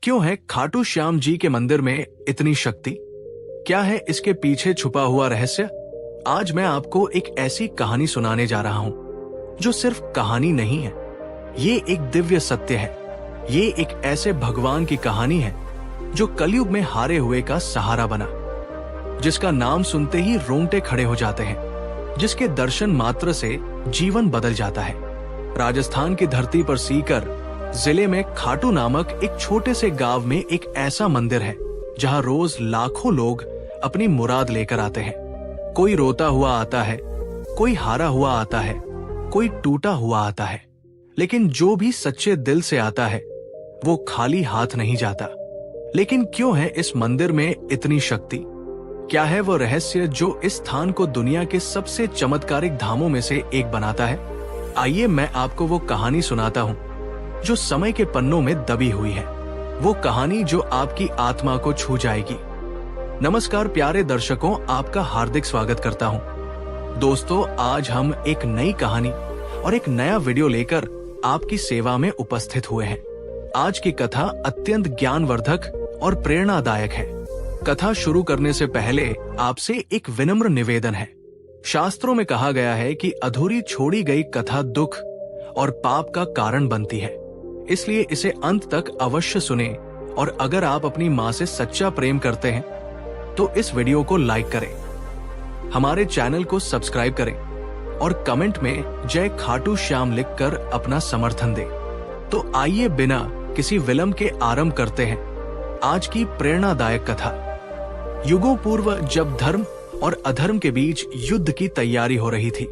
क्यों है खाटू श्याम जी के मंदिर में इतनी शक्ति? क्या है इसके पीछे छुपा हुआ रहस्य? आज मैं आपको एक ऐसी कहानी सुनाने जा रहा हूं जो सिर्फ कहानी नहीं है, ये एक दिव्य सत्य है। ये एक ऐसे भगवान की कहानी है जो कलयुग में हारे हुए का सहारा बना, जिसका नाम सुनते ही रोंगटे खड़े हो जाते हैं, जिसके दर्शन मात्र से जीवन बदल जाता है। राजस्थान की धरती पर सीकर जिले में खाटू नामक एक छोटे से गांव में एक ऐसा मंदिर है जहां रोज लाखों लोग अपनी मुराद लेकर आते हैं। कोई रोता हुआ आता है, कोई हारा हुआ आता है, कोई टूटा हुआ आता है, लेकिन जो भी सच्चे दिल से आता है वो खाली हाथ नहीं जाता। लेकिन क्यों है इस मंदिर में इतनी शक्ति? क्या है वो रहस्य जो इस स्थान को दुनिया के सबसे चमत्कारिक धामों में से एक बनाता है? आइए मैं आपको वो कहानी सुनाता हूँ जो समय के पन्नों में दबी हुई है, वो कहानी जो आपकी आत्मा को छू जाएगी। नमस्कार प्यारे दर्शकों, आपका हार्दिक स्वागत करता हूँ। दोस्तों, आज हम एक नई कहानी और एक नया वीडियो लेकर आपकी सेवा में उपस्थित हुए हैं। आज की कथा अत्यंत ज्ञानवर्धक और प्रेरणादायक है। कथा शुरू करने से पहले आपसे एक विनम्र निवेदन है। शास्त्रों में कहा गया है कि अधूरी छोड़ी गई कथा दुख और पाप का कारण बनती है, इसलिए इसे अंत तक अवश्य सुने। और अगर आप अपनी माँ से सच्चा प्रेम करते हैं तो इस वीडियो को लाइक करें, हमारे चैनल को सब्सक्राइब करें और कमेंट में जय खाटू श्याम लिखकर अपना समर्थन दें। तो आइए बिना किसी विलंब के आरंभ करते हैं आज की प्रेरणादायक कथा। युगों पूर्व जब धर्म और अधर्म के बीच युद्ध की तैयारी हो रही थी,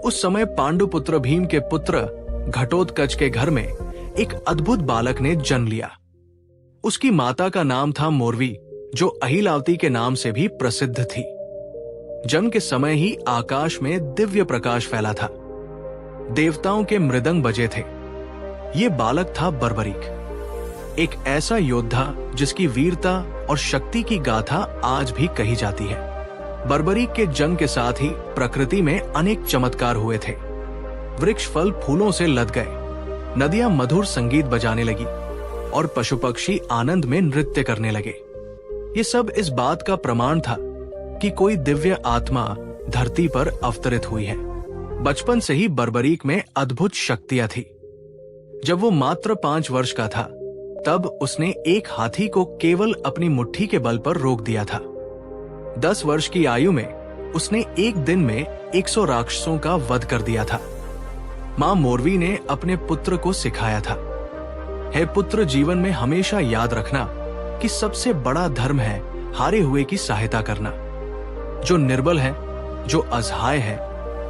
उस समय पांडुपुत्र भीम के पुत्र घटोत्कच के घर में एक अद्भुत बालक ने जन्म लिया। उसकी माता का नाम था मोरवी, जो अहिलावती के नाम से भी प्रसिद्ध थी। जन्म के समय ही आकाश में दिव्य प्रकाश फैला था, देवताओं के मृदंग बजे थे। ये बालक था बर्बरीक, एक ऐसा योद्धा जिसकी वीरता और शक्ति की गाथा आज भी कही जाती है। बर्बरीक के जन्म के साथ ही प्रकृति में अनेक चमत्कार हुए थे। वृक्ष फल फूलों से लद गए, नदियां मधुर संगीत बजाने लगी और पशु पक्षी आनंद में नृत्य करने लगे। ये सब इस बात का प्रमाण था कि कोई दिव्य आत्मा धरती पर अवतरित हुई है। बचपन से ही बर्बरीक में अद्भुत शक्तियां थी। जब वो मात्र 5 वर्ष का था, तब उसने एक हाथी को केवल अपनी मुट्ठी के बल पर रोक दिया था। 10 वर्ष की आयु में उसने एक दिन में 100 राक्षसों का वध कर दिया था। मां मोरवी ने अपने पुत्र को सिखाया था, हे पुत्र, जीवन में हमेशा याद रखना कि सबसे बड़ा धर्म है हारे हुए की सहायता करना। जो निर्बल है, जो असहाय है,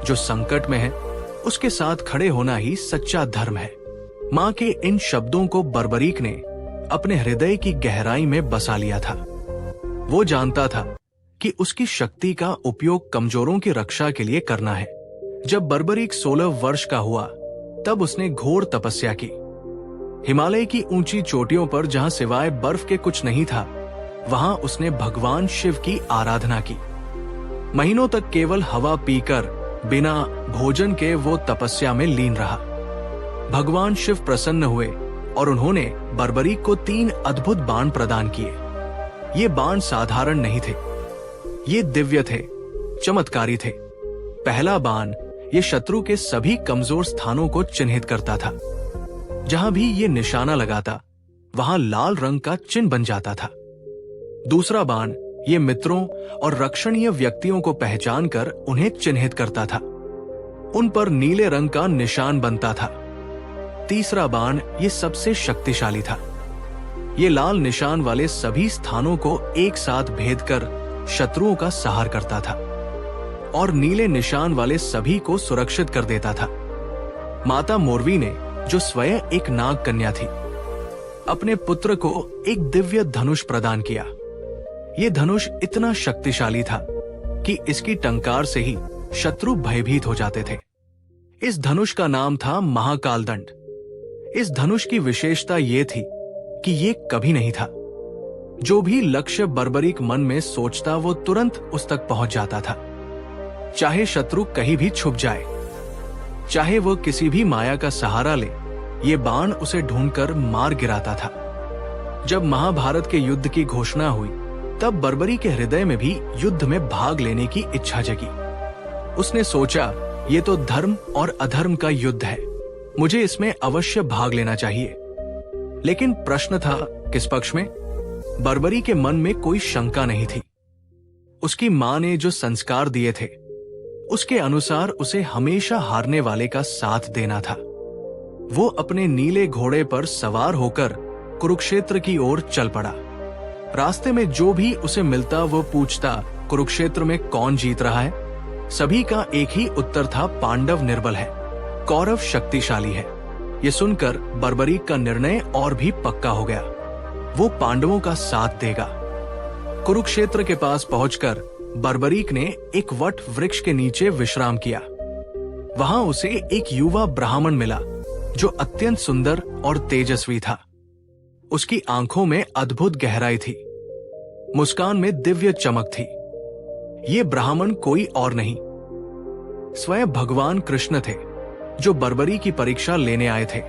जो संकट में है, उसके साथ खड़े होना ही सच्चा धर्म है। मां के इन शब्दों को बर्बरीक ने अपने हृदय की गहराई में बसा लिया था। वो जानता था कि उसकी शक्ति का उपयोग कमजोरों की रक्षा के लिए करना है। जब बर्बरीक 16 वर्ष का हुआ, तब उसने घोर तपस्या की। हिमालय की ऊंची चोटियों पर जहां सिवाय बर्फ के कुछ नहीं था, वहां उसने भगवान शिव की आराधना की। महीनों तक केवल हवा पीकर बिना भोजन के वो तपस्या में लीन रहा। भगवान शिव प्रसन्न हुए और उन्होंने बर्बरीक को 3 अद्भुत बाण प्रदान किए। ये बाण साधारण नहीं थे, ये दिव्य थे, चमत्कारी थे। पहला बाण ये शत्रु के सभी कमजोर स्थानों को चिन्हित करता था। जहां भी ये निशाना लगाता, वहां लाल रंग का चिन्ह बन जाता था। दूसरा बाण ये मित्रों और रक्षणीय व्यक्तियों को पहचानकर उन्हें चिन्हित करता था, उन पर नीले रंग का निशान बनता था। तीसरा बाण ये सबसे शक्तिशाली था। ये लाल निशान वाले सभी स्थानों को एक साथ भेद कर शत्रुओं का संहार करता था और नीले निशान वाले सभी को सुरक्षित कर देता था। माता मोरवी ने, जो स्वयं एक नाग कन्या थी, अपने पुत्र को एक दिव्य धनुष प्रदान किया। ये धनुष इतना शक्तिशाली था कि इसकी टंकार से ही शत्रु भयभीत हो जाते थे। इस धनुष का नाम था महाकाल दंड। इस धनुष की विशेषता ये थी कि ये कभी नहीं था। जो भी लक्ष्य बर्बरीक मन में सोचता, वो तुरंत उस तक पहुंच जाता था। चाहे शत्रु कहीं भी छुप जाए, चाहे वो किसी भी माया का सहारा ले, ये बाण उसे ढूंढकर मार गिराता था। जब महाभारत के युद्ध की घोषणा हुई तब बर्बरी के हृदय में भी युद्ध में भाग लेने की इच्छा जगी। उसने सोचा, ये तो धर्म और अधर्म का युद्ध है, मुझे इसमें अवश्य भाग लेना चाहिए। लेकिन प्रश्न था किस पक्ष में? बर्बरी के मन में कोई शंका नहीं थी। उसकी मां ने जो संस्कार दिए थे उसके अनुसार उसे हमेशा हारने वाले का साथ देना था। वो अपने नीले घोड़े पर सवार होकर कुरुक्षेत्र की ओर चल पड़ा। रास्ते में जो भी उसे मिलता वो पूछता, कुरुक्षेत्र में कौन जीत रहा है? सभी का एक ही उत्तर था, पांडव निर्बल है, कौरव शक्तिशाली है। ये सुनकर बर्बरीक का निर्णय और भी पक्का हो गया। वो पांडवों का साथ देगा। कुरुक्षेत्र के पास पहुंचकर बर्बरीक ने एक वट वृक्ष के नीचे विश्राम किया। वहां उसे एक युवा ब्राह्मण मिला जो अत्यंत सुंदर और तेजस्वी था। उसकी आंखों में अद्भुत गहराई थी, मुस्कान में दिव्य चमक थी। ये ब्राह्मण कोई और नहीं, स्वयं भगवान कृष्ण थे जो बर्बरी की परीक्षा लेने आए थे।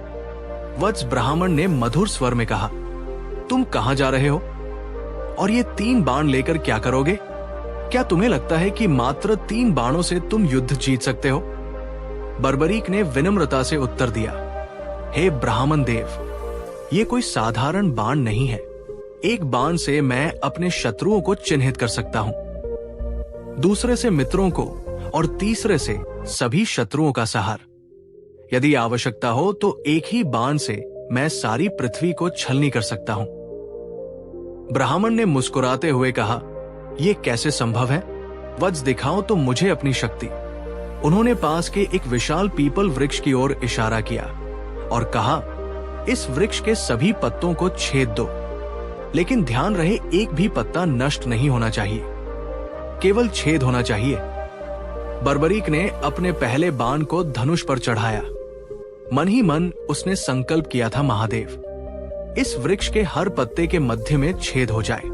वत्स, ब्राह्मण ने मधुर स्वर में कहा, तुम कहां जा रहे हो और ये 3 बाण लेकर क्या करोगे? क्या तुम्हें लगता है कि मात्र 3 बाणों से तुम युद्ध जीत सकते हो? बर्बरीक ने विनम्रता से उत्तर दिया, हे ब्राह्मण देव, ये कोई साधारण बाण नहीं है। एक बाण से मैं अपने शत्रुओं को चिन्हित कर सकता हूं, दूसरे से मित्रों को और तीसरे से सभी शत्रुओं का संहार। यदि आवश्यकता हो तो एक ही बाण से मैं सारी पृथ्वी को छलनी कर सकता हूं। ब्राह्मण ने मुस्कुराते हुए कहा, यह कैसे संभव है? वत्स, दिखाओ तो मुझे अपनी शक्ति। उन्होंने पास के एक विशाल पीपल वृक्ष की ओर इशारा किया और कहा, इस वृक्ष के सभी पत्तों को छेद दो, लेकिन ध्यान रहे एक भी पत्ता नष्ट नहीं होना चाहिए, केवल छेद होना चाहिए। बर्बरीक ने अपने पहले बाण को धनुष पर चढ़ाया। मन ही मन उसने संकल्प किया था, महादेव, इस वृक्ष के हर पत्ते के मध्य में छेद हो जाए।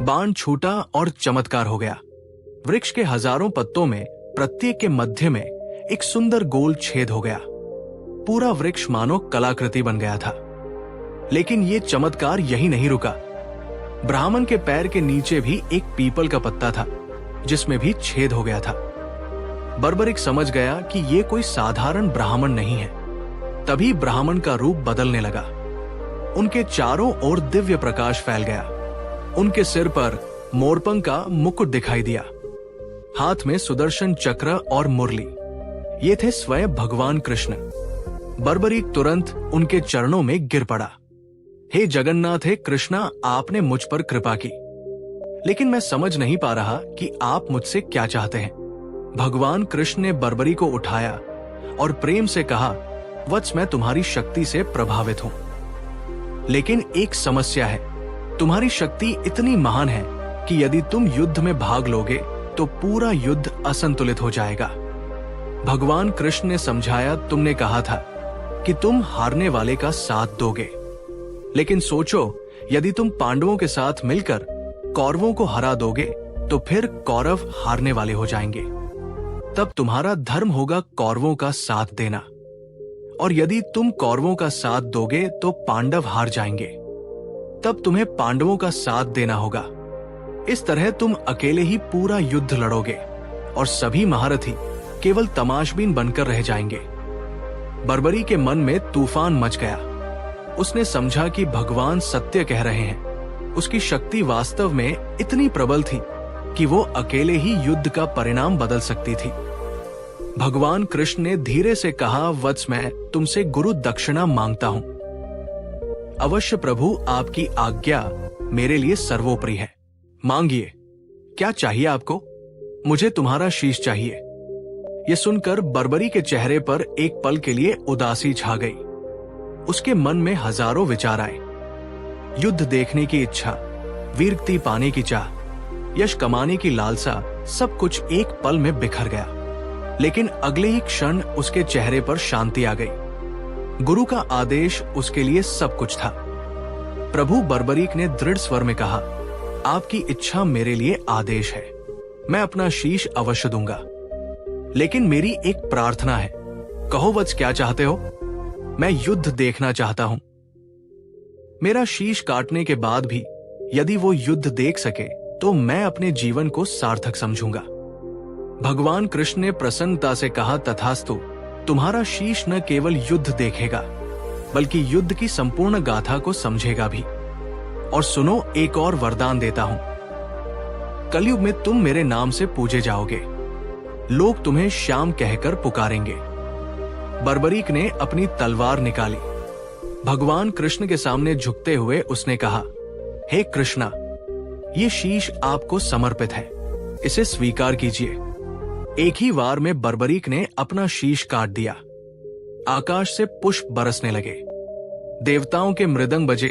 बाण छूटा और चमत्कार हो गया। वृक्ष के हजारों पत्तों में प्रत्येक के मध्य में एक सुंदर गोल छेद हो गया। पूरा वृक्ष मानो कलाकृति बन गया था। लेकिन ये चमत्कार यही नहीं रुका। ब्राह्मण के पैर के नीचे भी एक पीपल का पत्ता था जिसमें भी छेद हो गया था। बर्बरीक समझ गया कि ये कोई साधारण ब्राह्मण नहीं है। तभी ब्राह्मण का रूप बदलने लगा। उनके चारों ओर दिव्य प्रकाश फैल गया। उनके सिर पर मोरपंख का मुकुट दिखाई दिया। हाथ में सुदर्शन चक्र और मुरली। ये थे स्वयं भगवान कृष्ण। बर्बरीक तुरंत उनके चरणों में गिर पड़ा। हे जगन्नाथ, हे कृष्णा, आपने मुझ पर कृपा की, लेकिन मैं समझ नहीं पा रहा कि आप मुझसे क्या चाहते हैं। भगवान कृष्ण ने बर्बरी को उठाया और प्रेम से कहा, वत्स, मैं तुम्हारी शक्ति से प्रभावित हूं, लेकिन एक समस्या है। तुम्हारी शक्ति इतनी महान है कि यदि तुम युद्ध में भाग लोगे तो पूरा युद्ध असंतुलित हो जाएगा। भगवान कृष्ण ने समझाया, तुमने कहा था कि तुम हारने वाले का साथ दोगे, लेकिन सोचो, यदि तुम पांडवों के साथ मिलकर कौरवों को हरा दोगे तो फिर कौरव हारने वाले हो जाएंगे। तब तुम्हारा धर्म होगा कौरवों का साथ देना, और यदि तुम कौरवों का साथ दोगे तो पांडव हार जाएंगे। तब तुम्हें पांडवों का साथ देना होगा। इस तरह तुम अकेले ही पूरा युद्ध लड़ोगे और सभी महारथी केवल तमाशबीन बनकर रह जाएंगे। बर्बरी के मन में तूफान मच गया। उसने समझा कि भगवान सत्य कह रहे हैं। उसकी शक्ति वास्तव में इतनी प्रबल थी कि वो अकेले ही युद्ध का परिणाम बदल सकती थी। भगवान कृष्ण ने धीरे से कहा, वत्स, मैं तुमसे गुरु दक्षिणा मांगता हूं। अवश्य प्रभु, आपकी आज्ञा मेरे लिए सर्वोपरि है। मांगिए, क्या चाहिए आपको? मुझे तुम्हारा शीश चाहिए। यह सुनकर बर्बरी के चेहरे पर एक पल के लिए उदासी छा गई। उसके मन में हजारों विचार आए। युद्ध देखने की इच्छा, वीरगति पाने की चाह, यश कमाने की लालसा, सब कुछ एक पल में बिखर गया। लेकिन अगले ही क्षण उसके चेहरे पर शांति आ गई। गुरु का आदेश उसके लिए सब कुछ था। प्रभु, बर्बरीक ने दृढ़ स्वर में कहा, आपकी इच्छा मेरे लिए आदेश है। मैं अपना शीश अवश्य दूंगा, लेकिन मेरी एक प्रार्थना है। कहो वत्स, क्या चाहते हो? मैं युद्ध देखना चाहता हूं। मेरा शीश काटने के बाद भी यदि वो युद्ध देख सके तो मैं अपने जीवन को सार्थक समझूंगा। भगवान कृष्ण ने प्रसन्नता से कहा, तथास्तु, तुम्हारा शीश न केवल युद्ध देखेगा बल्कि युद्ध की संपूर्ण गाथा को समझेगा भी। और सुनो, एक और वरदान देता हूं। कलयुग में तुम मेरे नाम से पूजे जाओगे, लोग तुम्हें श्याम कहकर पुकारेंगे। बर्बरीक ने अपनी तलवार निकाली। भगवान कृष्ण के सामने झुकते हुए उसने कहा, हे कृष्णा, ये शीश आपको समर्पित है, इसे स्वीकार कीजिए। एक ही वार में बर्बरीक ने अपना शीश काट दिया। आकाश से पुष्प बरसने लगे, देवताओं के मृदंग बजे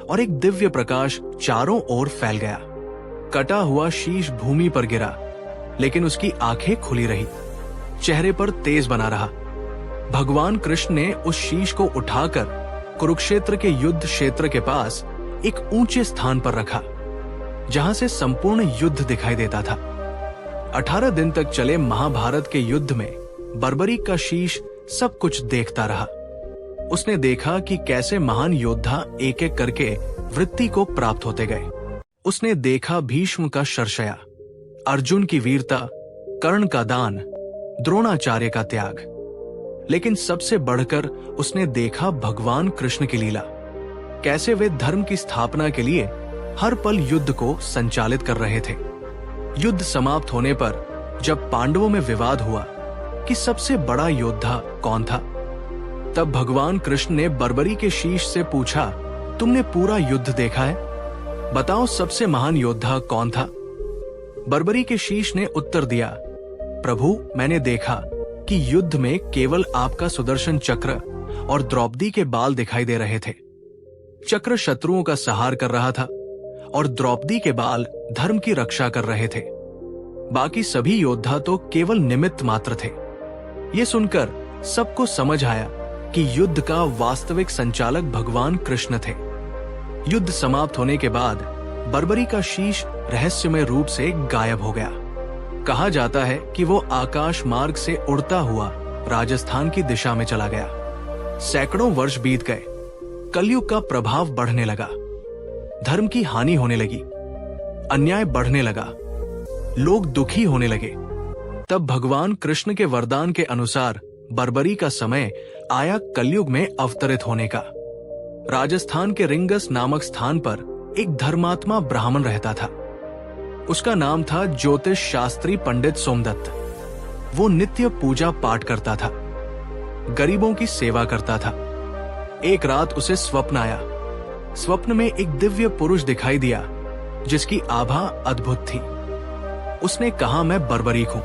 और एक दिव्य प्रकाश चारों ओर फैल गया। कटा हुआ शीश भूमि पर गिरा, लेकिन उसकी आंखें खुली रही, चेहरे पर तेज बना रहा। भगवान कृष्ण ने उस शीश को उठाकर कुरुक्षेत्र के युद्ध क्षेत्र के पास एक ऊंचे स्थान पर रखा, जहां से संपूर्ण युद्ध दिखाई देता था। 18 दिन तक चले महाभारत के युद्ध में बर्बरीक का शीश सब कुछ देखता रहा। उसने देखा कि कैसे महान योद्धा एक एक करके वृत्ति को प्राप्त होते गए। उसने देखा भीष्म का शर्षया, अर्जुन की वीरता, कर्ण का दान, द्रोणाचार्य का त्याग, लेकिन सबसे बढ़कर उसने देखा भगवान कृष्ण की लीला, कैसे वे धर्म की स्थापना के लिए हर पल युद्ध को संचालित कर रहे थे। युद्ध समाप्त होने पर जब पांडवों में विवाद हुआ कि सबसे बड़ा योद्धा कौन था, तब भगवान कृष्ण ने बर्बरी के शीश से पूछा, तुमने पूरा युद्ध देखा है, बताओ सबसे महान योद्धा कौन था। बर्बरी के शीश ने उत्तर दिया, प्रभु, मैंने देखा कि युद्ध में केवल आपका सुदर्शन चक्र और द्रौपदी के बाल दिखाई दे रहे थे। चक्र शत्रुओं का संहार कर रहा था और द्रौपदी के बाल धर्म की रक्षा कर रहे थे। बाकी सभी योद्धा तो केवल निमित्त मात्र थे। ये सुनकर सबको समझ आया कि युद्ध का वास्तविक संचालक भगवान कृष्ण थे। युद्ध समाप्त होने के बाद बर्बरी का शीश रहस्यमय रूप से गायब हो गया। कहा जाता है कि वो आकाश मार्ग से उड़ता हुआ राजस्थान की दिशा में चला गया। सैकड़ों वर्ष बीत गए, कलयुग का प्रभाव बढ़ने लगा, धर्म की हानि होने लगी, अन्याय बढ़ने लगा, लोग दुखी होने लगे। तब भगवान कृष्ण के वरदान के अनुसार बर्बरी का समय आया कलयुग में अवतरित होने का। राजस्थान के रिंगस नामक स्थान पर एक धर्मात्मा ब्राह्मण रहता था। उसका नाम था ज्योतिष शास्त्री पंडित सोमदत्त। वो नित्य पूजा पाठ करता था, गरीबों की सेवा करता था। एक रात उसे स्वप्न आया। स्वप्न में एक दिव्य पुरुष दिखाई दिया जिसकी आभा अद्भुत थी। उसने कहा, मैं बर्बरीक हूं,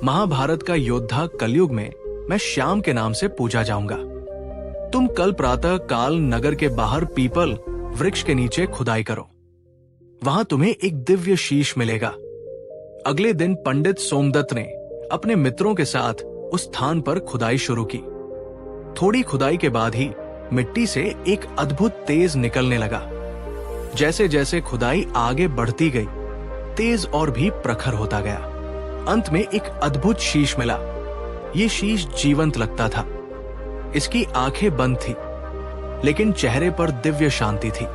महाभारत का योद्धा, कलयुग में मैं श्याम के नाम से पूजा जाऊंगा। तुम कल प्रातः काल नगर के बाहर पीपल वृक्ष के नीचे खुदाई करो, वहां तुम्हें एक दिव्य शीश मिलेगा। अगले दिन पंडित सोमदत्त ने अपने मित्रों के साथ उस स्थान पर खुदाई शुरू की। थोड़ी खुदाई के बाद ही मिट्टी से एक अद्भुत तेज निकलने लगा। जैसे जैसे खुदाई आगे बढ़ती गई, तेज और भी प्रखर होता गया। अंत में एक अद्भुत शीश मिला। ये शीश जीवंत लगता था। इसकी आंखें बंद थी, लेकिन चेहरे पर दिव्य शांति थी।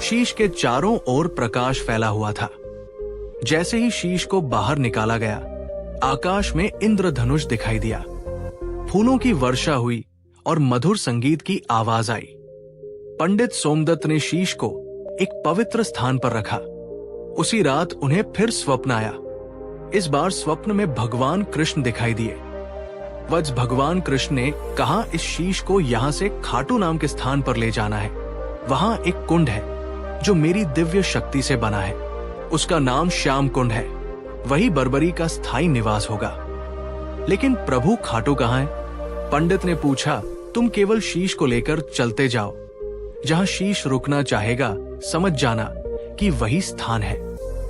शीश के चारों ओर प्रकाश फैला हुआ था। जैसे ही शीश को बाहर निकाला गया, आकाश में इंद्रधनुष दिखाई दिया। फूलों की वर्षा हुई और मधुर संगीत की आवाज आई। पंडित सोमदत्त ने शीश को एक पवित्र स्थान पर रखा। उसी रात उन्हें फिर स्वप्न आया। इस बार स्वप्न में भगवान कृष्ण दिखाई दिए। वज भगवान कृष्ण ने कहा, इस शीश को यहाँ से खाटू नाम के स्थान पर ले जाना है। वहां एक कुंड है जो मेरी दिव्य शक्ति से बना है। उसका नाम श्याम कुंड है। वही बर्बरी का स्थायी निवास होगा। लेकिन प्रभु, खाटू कहाँ है? पंडित ने पूछा। तुम केवल शीश को लेकर चलते जाओ। जहां शीश रुकना चाहेगा, समझ जाना कि वही स्थान है।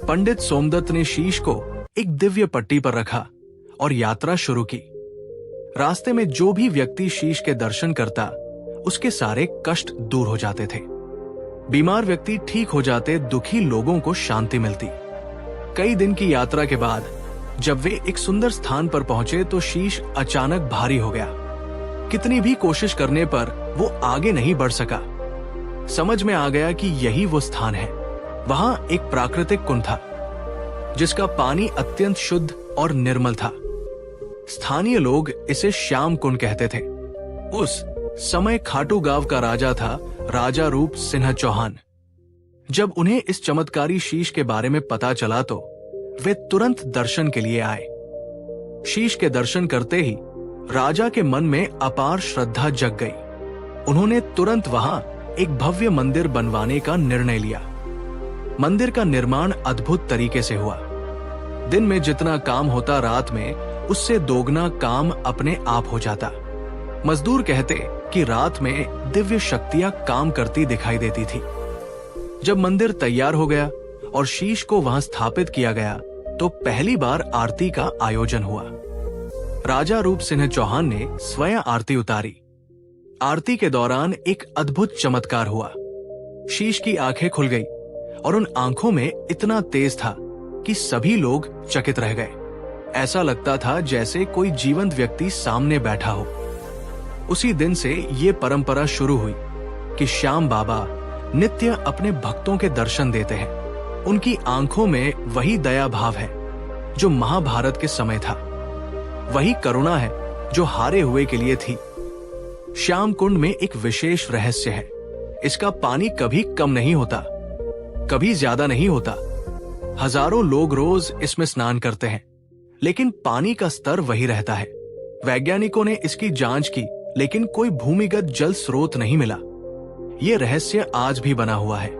पंडित सोमदत्त ने शीश को एक दिव्य पट्टी पर रखा और यात्रा शुरू की। रास्ते में जो भी व्यक्ति शीश के दर्शन करता, उसके सारे कष्ट दूर हो जाते थे। बीमार व्यक्ति ठीक हो जाते, दुखी लोगों को शांति मिलती। कई दिन की यात्रा के बाद जब वे एक सुंदर स्थान पर पहुंचे तो शीश अचानक भारी हो गया। कितनी भी कोशिश करने पर वो आगे नहीं बढ़ सका। समझ में आ गया कि यही वो स्थान है। वहां एक प्राकृतिक कुंड था जिसका पानी अत्यंत शुद्ध और निर्मल था। स्थानीय लोग इसे श्याम कुंड कहते थे। उस समय खाटू गांव का राजा था राजा रूप सिंह चौहान। जब उन्हें इस चमत्कारी शीश के बारे में पता चला तो वे तुरंत दर्शन के लिए आए। शीश के दर्शन करते ही राजा के मन में अपार श्रद्धा जग गई। उन्होंने तुरंत वहां एक भव्य मंदिर बनवाने का निर्णय लिया। मंदिर का निर्माण अद्भुत तरीके से हुआ। दिन में जितना काम होता रात में उससे दोगुना काम अपने आप हो जाता। मजदूर कहते कि रात में दिव्य शक्तियां काम करती दिखाई देती थी। जब मंदिर तैयार हो गया और शीश को वहां स्थापित किया गया तो पहली बार आरती का आयोजन हुआ। राजा रूप सिंह चौहान ने स्वयं आरती उतारी। आरती के दौरान एक अद्भुत चमत्कार हुआ। शीश की आंखें खुल गई और उन आंखों में इतना तेज था कि सभी लोग चकित रह गए। ऐसा लगता था जैसे कोई जीवंत व्यक्ति सामने बैठा हो। उसी दिन से ये परंपरा शुरू हुई कि श्याम बाबा नित्य अपने भक्तों के दर्शन देते हैं। उनकी आंखों में वही दया भाव है जो महाभारत के समय था। वही करुणा है जो हारे हुए के लिए थी। श्याम कुंड में एक विशेष रहस्य है। इसका पानी कभी कम नहीं होता, कभी ज्यादा नहीं होता। हजारों लोग रोज इसमें स्नान करते हैं, लेकिन पानी का स्तर वही रहता है। वैज्ञानिकों ने इसकी जांच की, लेकिन कोई भूमिगत जल स्रोत नहीं मिला। ये रहस्य आज भी बना हुआ है।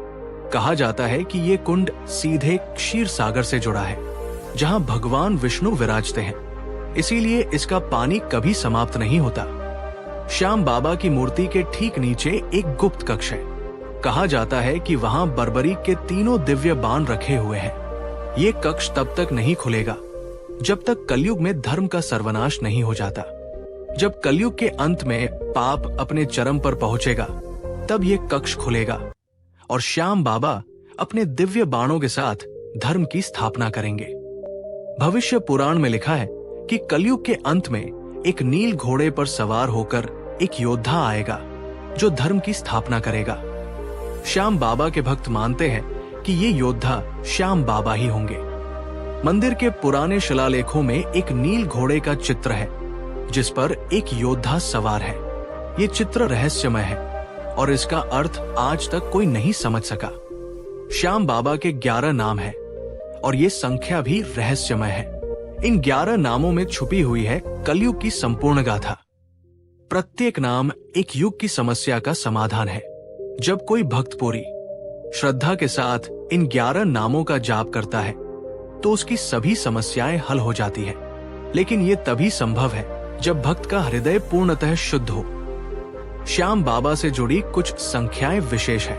कहा जाता है कि ये कुंड सीधे क्षीर सागर से जुड़ा है, जहां भगवान विष्णु विराजते हैं। इसीलिए इसका पानी कभी समाप्त नहीं होता। श्याम बाबा की मूर्ति के ठीक नीचे एक गुप्त कक्ष है। कहा जाता है कि वहां बर्बरीक के तीनों दिव्य बाण रखे हुए हैं। ये कक्ष तब तक नहीं खुलेगा जब तक कलयुग में धर्म का सर्वनाश नहीं हो जाता। जब कलयुग के अंत में पाप अपने चरम पर पहुंचेगा, तब ये कक्ष खुलेगा और श्याम बाबा अपने दिव्य बाणों के साथ धर्म की स्थापना करेंगे। भविष्य पुराण में लिखा है कि कलयुग के अंत में एक नील घोड़े पर सवार होकर एक योद्धा आएगा जो धर्म की स्थापना करेगा। श्याम बाबा के भक्त मानते हैं कि ये योद्धा श्याम बाबा ही होंगे। मंदिर के पुराने शिलालेखों में एक नील घोड़े का चित्र है जिस पर एक योद्धा सवार है। ये चित्र रहस्यमय है और इसका अर्थ आज तक कोई नहीं समझ सका। श्याम बाबा के 11 नाम हैं और ये संख्या भी रहस्यमय है। इन 11 नामों में छुपी हुई है कलयुग की संपूर्ण गाथा। प्रत्येक नाम एक युग की समस्या का समाधान है। जब कोई भक्त पूरी श्रद्धा के साथ इन 11 नामों का जाप करता है तो उसकी सभी समस्याएं हल हो जाती है। लेकिन ये तभी संभव है जब भक्त का हृदय पूर्णतः शुद्ध हो। श्याम बाबा से जुड़ी कुछ संख्याएं विशेष है।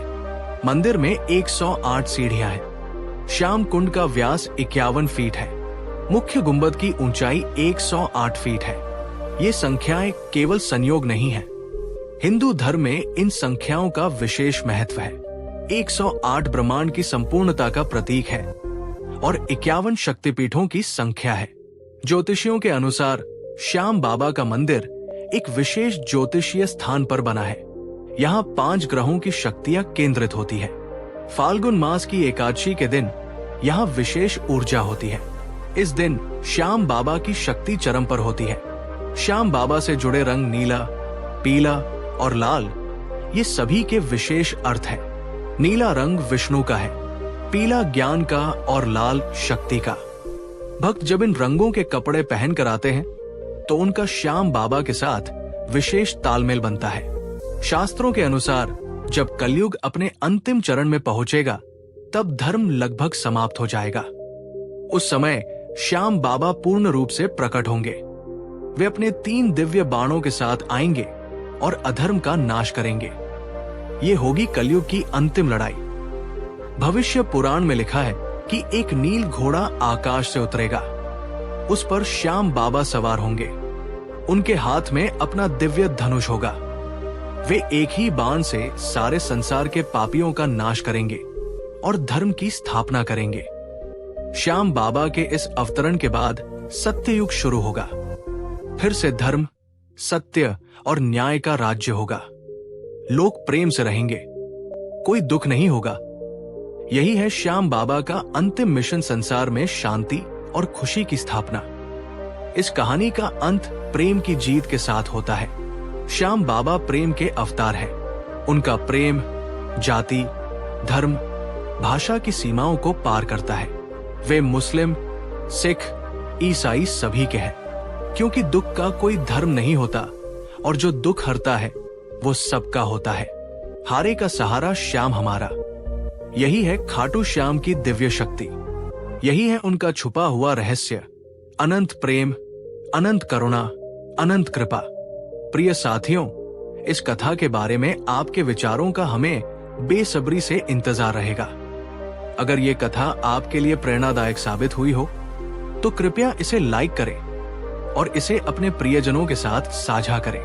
मंदिर में 108 सीढ़ियां हैं। श्याम कुंड का व्यास 51 फीट है। मुख्य गुंबद की ऊंचाई 108 फीट है। ये संख्याएं केवल संयोग नहीं है। हिंदू धर्म में इन संख्याओं का विशेष महत्व है। 108 ब्रह्मांड की संपूर्णता का प्रतीक है और 51 शक्तिपीठों की संख्या है। ज्योतिषियों के अनुसार श्याम बाबा का मंदिर एक विशेष ज्योतिषीय स्थान पर बना है। यहाँ 5 ग्रहों की शक्तियां केंद्रित होती है। फाल्गुन मास की एकादशी के दिन यहाँ विशेष ऊर्जा होती है। इस दिन श्याम बाबा की शक्ति चरम पर होती है। श्याम बाबा से जुड़े रंग नीला, पीला और लाल, ये सभी के विशेष अर्थ है। नीला रंग विष्णु का है, पीला ज्ञान का और लाल शक्ति का। भक्त जब इन रंगों के कपड़े पहन कर आते हैं तो उनका श्याम बाबा के साथ विशेष तालमेल बनता है। शास्त्रों के अनुसार जब कलयुग अपने अंतिम चरण में पहुंचेगा तब धर्म लगभग समाप्त हो जाएगा। उस समय श्याम बाबा पूर्ण रूप से प्रकट होंगे। वे अपने 3 दिव्य बाणों के साथ आएंगे और अधर्म का नाश करेंगे। ये होगी कलयुग की अंतिम लड़ाई। भविष्य पुराण में लिखा है कि एक नील घोड़ा आकाश से उतरेगा। उस पर श्याम बाबा सवार होंगे। उनके हाथ में अपना दिव्य धनुष होगा। वे एक ही बाण से सारे संसार के पापियों का नाश करेंगे और धर्म की स्थापना करेंगे। श्याम बाबा के इस अवतरण के बाद सत्ययुग शुरू होगा। फिर से धर्म, सत्य और न्याय का राज्य होगा। लोग प्रेम से रहेंगे, कोई दुख नहीं होगा। यही है श्याम बाबा का अंतिम मिशन, संसार में शांति और खुशी की स्थापना। इस कहानी का अंत प्रेम की जीत के साथ होता है। श्याम बाबा प्रेम के अवतार हैं। उनका प्रेम जाति, धर्म, भाषा की सीमाओं को पार करता है। वे मुस्लिम, सिख, ईसाई सभी के हैं, क्योंकि दुख का कोई धर्म नहीं होता और जो दुख हरता है वो सबका होता है। हारे का सहारा श्याम हमारा। यही है खाटू श्याम की दिव्य शक्ति। यही है उनका छुपा हुआ रहस्य, अनंत प्रेम, अनंत करुणा, अनंत कृपा। प्रिय साथियों, इस कथा के बारे में आपके विचारों का हमें बेसब्री से इंतजार रहेगा। अगर ये कथा आपके लिए प्रेरणादायक साबित हुई हो तो कृपया इसे लाइक करें और इसे अपने प्रियजनों के साथ साझा करें।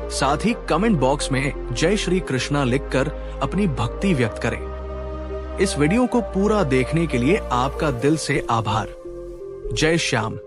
साथ ही कमेंट बॉक्स में जय श्री कृष्णा लिखकर अपनी भक्ति व्यक्त करें। इस वीडियो को पूरा देखने के लिए आपका दिल से आभार। जय श्याम।